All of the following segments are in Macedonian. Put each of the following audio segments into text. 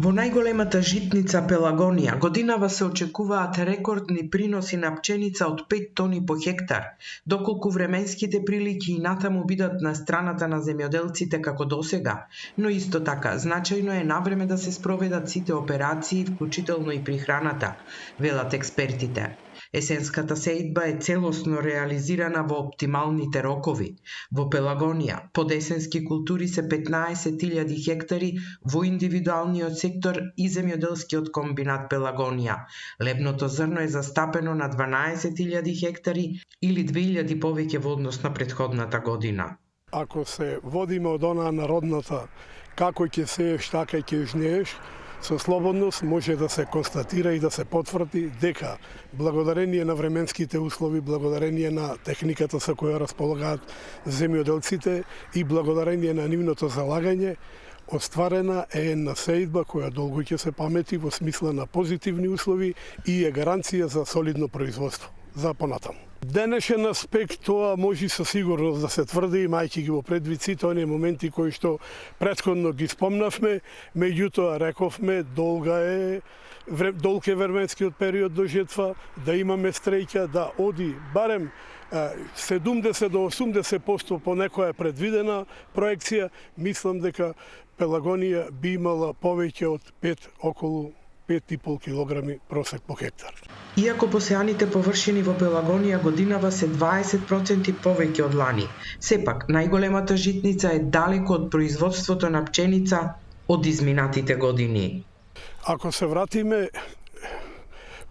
Во најголемата житница Пелагонија годинава се очекуваат рекордни приноси на пченица од 5 тони по хектар, доколку временските прилики и натаму бидат на страната на земјоделците како досега, но исто така значајно е навреме да се спроведат сите операции, вклучително и прихраната, велат експертите. Есенската сеидба е целосно реализирана во оптималните рокови. Во Пелагонија, под есенски култури се 15.000 хектари во индивидуалниот сектор и земјоделскиот комбинат Пелагонија. Лебното зрно е застапено на 12.000 хектари или 2.000 повеќе во однос на претходната година. Ако се водиме од онаа народната како ќе сееш, така ќе жнееш, со слободност може да се констатира и да се потврди дека благодарение на временските услови, благодарение на техниката со која располагаат земјоделците и благодарение на нивното залагање, остварена е една сеидба која долго ќе се памети во смисла на позитивни услови и е гаранција за солидно производство за понатаму. Денешен аспект тоа може со сигурност да се тврди, имајќи ги во предвид сите оние моменти кои што претходно ги спомнавме, меѓутоа рековме долг е временскиот период до жетва, да имаме стреќа, да оди барем 70 до 80% по некоја предвидена проекција. Мислам дека Пелагонија би имала повеќе од околу 5,5 килограми просек по хектар. Иако посеаните површини во Пелагонија годинава се 20% повеќе од лани, сепак најголемата житница е далеко од производството на пченица од изминатите години. Ако се вратиме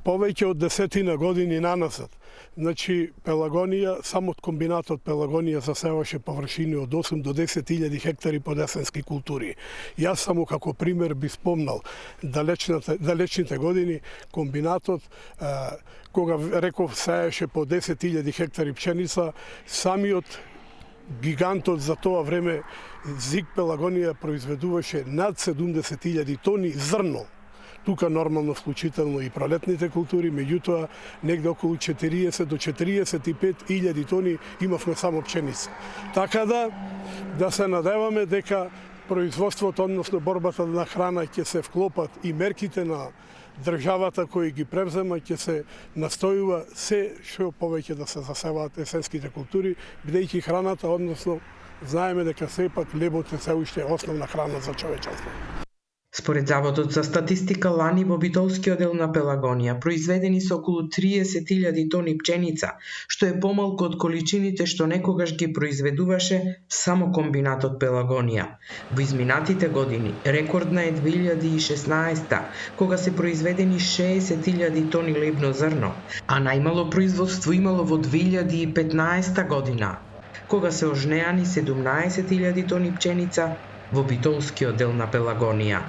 повеќе од 10 години наназад, значи Пелагонија, само комбинатот Пелагонија засеваше површини од 8 до 10.000 хектари под есенски култури. Јас само како пример би спомнал далечните години комбинатот, кога реков сееше по 10.000 хектари пченица, самиот гигантот за тоа време ЗИК Пелагонија произведуваше над 70.000 тони зрно. Тука нормално вклучително и пролетните култури, меѓутоа негде околу 40 до 45.000 тони имавме само пченица. Така да се надеваме дека производството, односно борбата на храна ќе се вклопат и мерките на државата кои ги превзема, ќе се настојува се што повеќе да се засеваат есенските култури, бидејќи храната, односно знаеме дека сепак лебот е се уште основна храна за човечанство. Според Заводот за статистика, лани во битолскиот дел на Пелагонија произведени се околу 30.000 тони пченица, што е помалку од количините што некогаш ги произведуваше само комбинатот Пелагонија. Во изминатите години рекордна е 2016, кога се произведени 60.000 тони лебно зрно, а најмало производство имало во 2015 година, кога се ожнеани 17.000 тони пченица во битолскиот дел на Пелагонија.